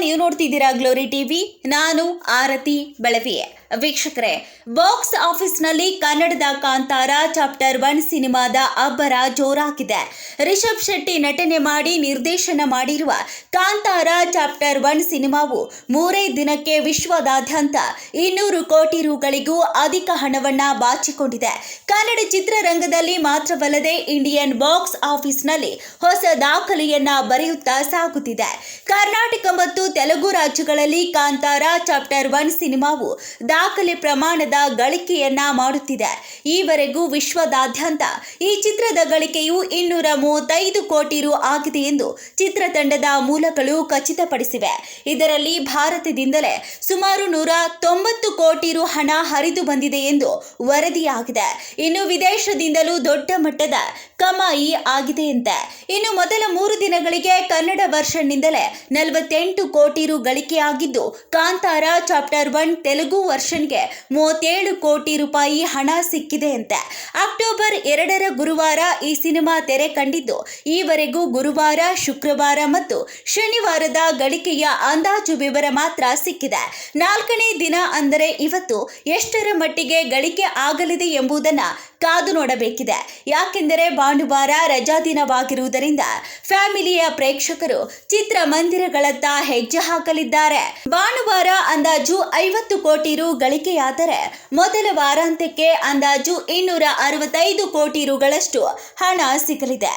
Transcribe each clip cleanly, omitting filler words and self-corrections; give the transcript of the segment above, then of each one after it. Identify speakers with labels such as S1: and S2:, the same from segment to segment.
S1: ನೀವು ನೋಡ್ತಿದ್ದೀರಾ glory TV. ನಾನು ಆರತಿ ಬೆಳವಿ. ವೀಕ್ಷಕರೇ, ಬಾಕ್ಸ್ ಆಫೀಸ್ನಲ್ಲಿ ಕನ್ನಡದ ಕಾಂತಾರ ಚಾಪ್ಟರ್ 1 ಸಿನಿಮಾದ ಅಬ್ಬರ ಜೋರಾಗಿದೆ. ರಿಷಬ್ ಶೆಟ್ಟಿ ನಟನೆ ಮಾಡಿ ನಿರ್ದೇಶನ ಮಾಡಿರುವ ಕಾಂತಾರ ಚಾಪ್ಟರ್ 1 ಸಿನಿಮಾವು 3 ದಿನಕ್ಕೆ ವಿಶ್ವದಾದ್ಯಂತ 200 ಕೋಟಿ ರುಗಳಿಗೂ ಅಧಿಕ ಹಣವನ್ನ ಬಾಚಿಕೊಂಡಿದೆ. ಕನ್ನಡ ಚಿತ್ರರಂಗದಲ್ಲಿ ಮಾತ್ರವಲ್ಲದೆ ಇಂಡಿಯನ್ ಬಾಕ್ಸ್ ಆಫೀಸ್ನಲ್ಲಿ ಹೊಸ ದಾಖಲೆಯನ್ನ ಬರೆಯುತ್ತಾ ಸಾಗುತ್ತಿದೆ. ಕರ್ನಾಟಕ ಮತ್ತು ತೆಲುಗು ರಾಜ್ಯಗಳಲ್ಲಿ ಕಾಂತಾರ ಚಾಪ್ಟರ್ 1 ಸಿನಿಮಾವು ದಾಖಲೆ ಪ್ರಮಾಣದ ಗಳಿಕೆಯನ್ನ ಮಾಡುತ್ತಿದೆ. ಈವರೆಗೂ ವಿಶ್ವದಾದ್ಯಂತ ಈ ಚಿತ್ರದ ಗಳಿಕೆಯು 235 ಕೋಟಿ ರು ಆಗಿದೆ ಎಂದು ಚಿತ್ರತಂಡದ ಮೂಲಗಳು ಖಚಿತಪಡಿಸಿವೆ. ಇದರಲ್ಲಿ ಭಾರತದಿಂದಲೇ ಸುಮಾರು 190 ಕೋಟಿ ರು ಹಣ ಹರಿದು ಬಂದಿದೆ ಎಂದು ವರದಿಯಾಗಿದೆ. ಇನ್ನು ವಿದೇಶದಿಂದಲೂ ದೊಡ್ಡ ಮಟ್ಟದ ಕಮಾಯಿ ಆಗಿದೆಯಂತೆ. ಇನ್ನು ಮೊದಲ 3 ದಿನಗಳಿಗೆ ಕನ್ನಡ ವರ್ಷನ್ನಿಂದಲೇ 48 ಕೋಟಿ ರು ಗಳಿಕೆಯಾಗಿದ್ದು, ಕಾಂತಾರ ಚಾಪ್ಟರ್ 1 ತೆಲುಗು ವರ್ಷನ್ಗೆ 37 ಕೋಟಿ ರೂಪಾಯಿ ಹಣ ಸಿಕ್ಕಿದೆಯಂತೆ. ಅಕ್ಟೋಬರ್ 2ರ ಗುರುವಾರ ಈ ಸಿನಿಮಾ ತೆರೆ ಕಂಡಿದ್ದು, ಈವರೆಗೂ ಗುರುವಾರ, ಶುಕ್ರವಾರ ಮತ್ತು ಶನಿವಾರದ ಗಳಿಕೆಯ ಅಂದಾಜು ವಿವರ ಮಾತ್ರ ಸಿಕ್ಕಿದೆ. 4ನೇ ದಿನ ಅಂದರೆ ಇವತ್ತು ಎಷ್ಟರ ಮಟ್ಟಿಗೆ ಗಳಿಕೆ ಆಗಲಿದೆ ಎಂಬುದನ್ನ ಕಾದು ನೋಡಬೇಕಿದೆ. ಯಾಕೆಂದರೆ ಭಾನುವಾರ ರಜಾ ದಿನವಾಗಿರುವುದರಿಂದ ಫ್ಯಾಮಿಲಿಯ ಪ್ರೇಕ್ಷಕರು ಚಿತ್ರಮಂದಿರಗಳತ್ತ ಹೆಜ್ಜೆ ಹಾಕಲಿದ್ದಾರೆ. ಭಾನುವಾರ ಅಂದಾಜು 50 ಕೋಟಿ ರು ಗಳಿಕೆಯಾದರೆ ಮೊದಲ ವಾರಾಂತ್ಯಕ್ಕೆ ಅಂದಾಜು 265 ಕೋಟಿ ರುಗಳಷ್ಟು ಹಣ ಸಿಗಲಿದೆ.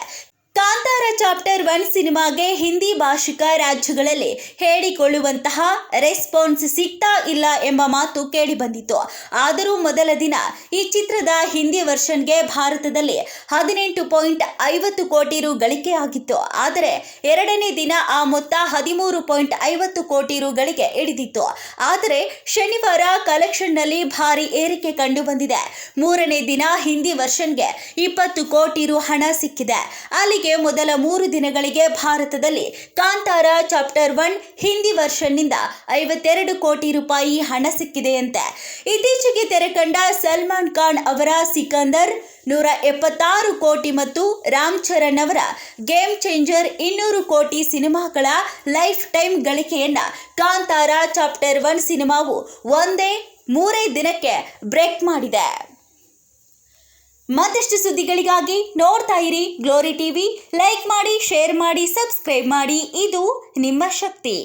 S1: ಕಾಂತಾರ ಚಾಪ್ಟರ್ 1 ಸಿನಿಮಾಗೆ ಹಿಂದಿ ಭಾಷಿಕ ರಾಜ್ಯಗಳಲ್ಲಿ ಹೇಳಿಕೊಳ್ಳುವಂತಹ ರೆಸ್ಪಾನ್ಸ್ ಸಿಗ್ತಾ ಇಲ್ಲ ಎಂಬ ಮಾತು ಕೇಳಿಬಂದಿತ್ತು. ಆದರೂ ಮೊದಲ ದಿನ ಈ ಚಿತ್ರದ ಹಿಂದಿ ವರ್ಷನ್ಗೆ ಭಾರತದಲ್ಲಿ 18.50 ಕೋಟಿ ರು ಗಳಿಕೆಯಾಗಿತ್ತು. ಆದರೆ ಎರಡನೇ ದಿನ ಆ ಮೊತ್ತ 13.50 ಕೋಟಿ ರುಗಳಿಗೆ ಇಳಿದಿತ್ತು. ಆದರೆ ಶನಿವಾರ ಕಲೆಕ್ಷನ್ನಲ್ಲಿ ಭಾರಿ ಏರಿಕೆ ಕಂಡು ಬಂದಿದೆ. 3ನೇ ದಿನ ಹಿಂದಿ ವರ್ಷನ್ಗೆ 20 ಕೋಟಿ ರು ಹಣ ಸಿಕ್ಕಿದೆ. ಅಲ್ಲಿಗೆ ಮೊದಲ 3 ದಿನಗಳಿಗೆ ಭಾರತದಲ್ಲಿ ಕಾಂತಾರ ಚಾಪ್ಟರ್ 1 ಹಿಂದಿ ವರ್ಷನ್ನಿಂದ 52 ಕೋಟಿ ರೂಪಾಯಿ ಹಣ ಸಿಕ್ಕಿದೆಯಂತೆ. ಇತ್ತೀಚೆಗೆ ತೆರೆಕಂಡ ಸಲ್ಮಾನ್ ಖಾನ್ ಅವರ ಸಿಕಂದರ್ 176 ಕೋಟಿ ಮತ್ತು ರಾಮ್ ಚರಣ್ ಅವರ ಗೇಮ್ ಚೇಂಜರ್ 200 ಕೋಟಿ ಸಿನಿಮಾಗಳ ಲೈಫ್ ಟೈಮ್ ಗಳಿಕೆಯನ್ನ ಕಾಂತಾರ ಚಾಪ್ಟರ್ 1 ಸಿನಿಮಾವು ಒಂದೇ 3 ದಿನಕ್ಕೆ ಬ್ರೇಕ್ ಮಾಡಿದೆ. ಮತ್ತಷ್ಟು ಸುದ್ದಿಗಳಿಗಾಗಿ ನೋಡ್ತಾ ಇರಿ ಗ್ಲೋರಿ ಟಿವಿ. ಲೈಕ್ ಮಾಡಿ, ಶೇರ್ ಮಾಡಿ, ಸಬ್ಸ್ಕ್ರೈಬ್ ಮಾಡಿ. ಇದು ನಿಮ್ಮ ಶಕ್ತಿ.